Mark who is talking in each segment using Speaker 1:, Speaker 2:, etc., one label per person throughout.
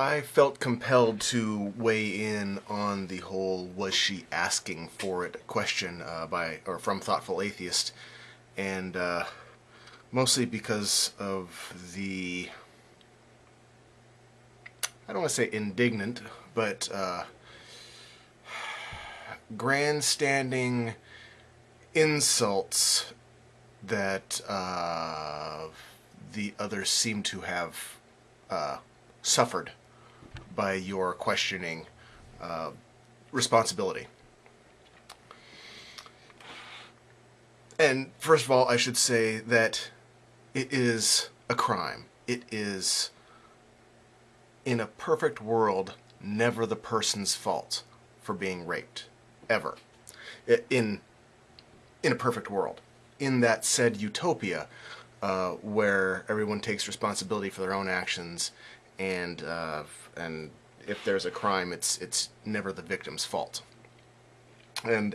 Speaker 1: I felt compelled to weigh in on the whole "was she asking for it" question from Thoughtful Atheist, and mostly because of the, I don't want to say indignant, but grandstanding insults that the others seem to have suffered by your questioning responsibility. And first of all, I should say that it is a crime. It is, in a perfect world, never the person's fault for being raped. Ever. In a perfect world. In that said utopia, where everyone takes responsibility for their own actions, and if there's a crime, it's never the victim's fault. And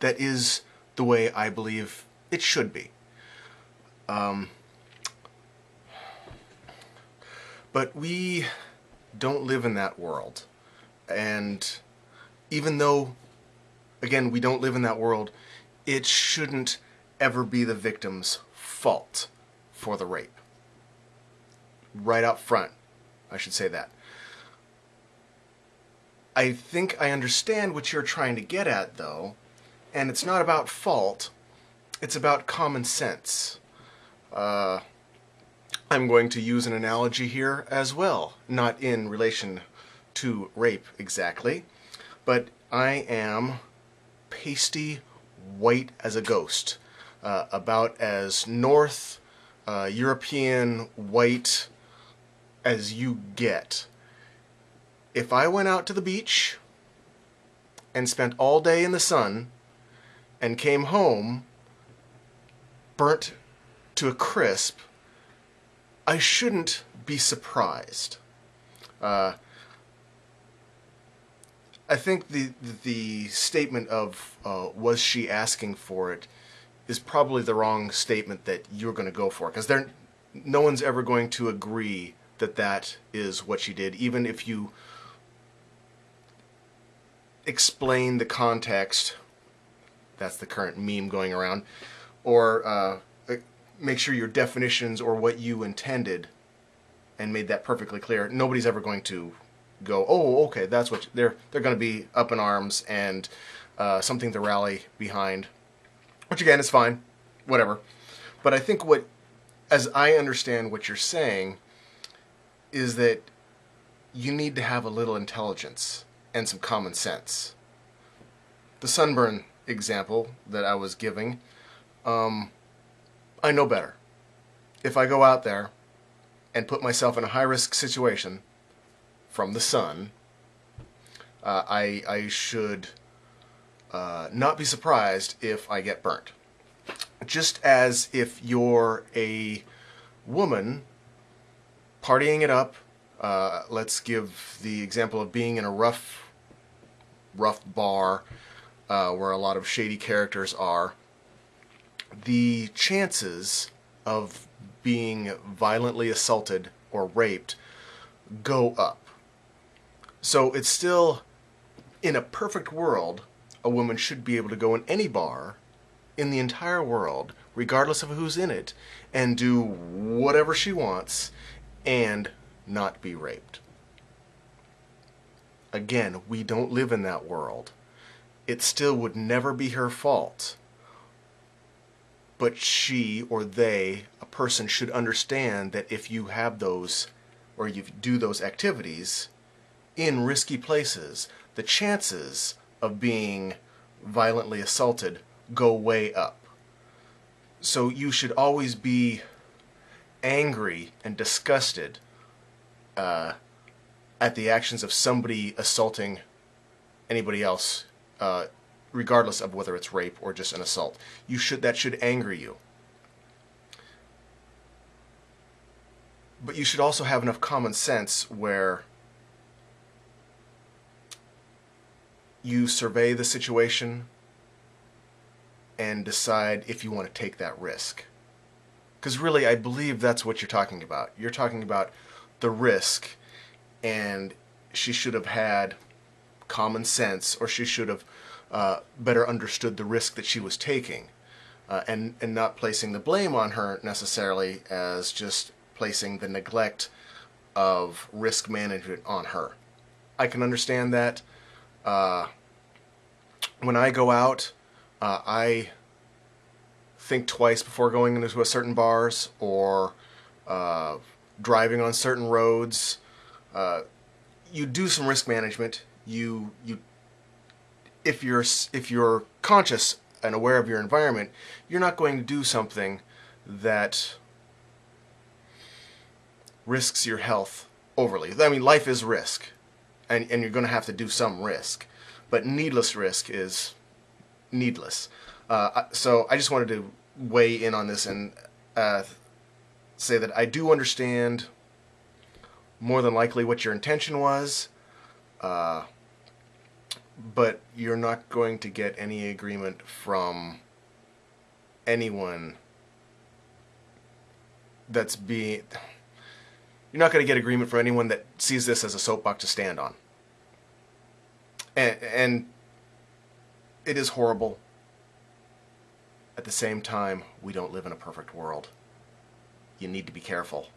Speaker 1: that is the way I believe it should be. But we don't live in that world. And even though, again, we don't live in that world, it shouldn't ever be the victim's fault for the rape. Right up front, I should say that. I think I understand what you're trying to get at, though, and it's not about fault, it's about common sense. I'm going to use an analogy here as well, not in relation to rape exactly, but I am pasty white as a ghost, about as North European white as you get. If I went out to the beach and spent all day in the sun and came home burnt to a crisp, I shouldn't be surprised. I think the statement of was she asking for it is probably the wrong statement that you're going to go for, because no one's ever going to agree that that is what she did, even if you explain the context. That's the current meme going around. Or make sure your definitions or what you intended and made that perfectly clear. Nobody's ever going to go, oh, okay, that's what they're going to be up in arms and something to rally behind, which again is fine, whatever. But I think as I understand what you're saying, is that you need to have a little intelligence and some common sense. The sunburn example that I was giving, I know better. If I go out there and put myself in a high-risk situation from the sun, I should not be surprised if I get burnt. Just as if you're a woman partying it up, let's give the example of being in a rough bar where a lot of shady characters are, the chances of being violently assaulted or raped go up. So it's still, in a perfect world, a woman should be able to go in any bar in the entire world, regardless of who's in it, and do whatever she wants and not be raped. Again, we don't live in that world. It still would never be her fault. But she or they, a person, should understand that if you have those, or you do those activities in risky places, the chances of being violently assaulted go way up. So you should always be angry and disgusted at the actions of somebody assaulting anybody else, regardless of whether it's rape or just an assault. That should anger you. But you should also have enough common sense where you survey the situation and decide if you want to take that risk. Because really, I believe that's what you're talking about. You're talking about the risk and she should have had common sense, or she should have better understood the risk that she was taking, and not placing the blame on her necessarily, as just placing the neglect of risk management on her. I can understand that. When I go out, I think twice before going into a certain bars, or driving on certain roads. You do some risk management. If you're conscious and aware of your environment, you're not going to do something that risks your health overly. I mean, life is risk, and you're going to have to do some risk, but needless risk is needless. So I just wanted to weigh in on this and say that I do understand more than likely what your intention was, but you're not going to get any agreement from anyone you're not going to get agreement from anyone that sees this as a soapbox to stand on. And it is horrible. At the same time, we don't live in a perfect world. You need to be careful.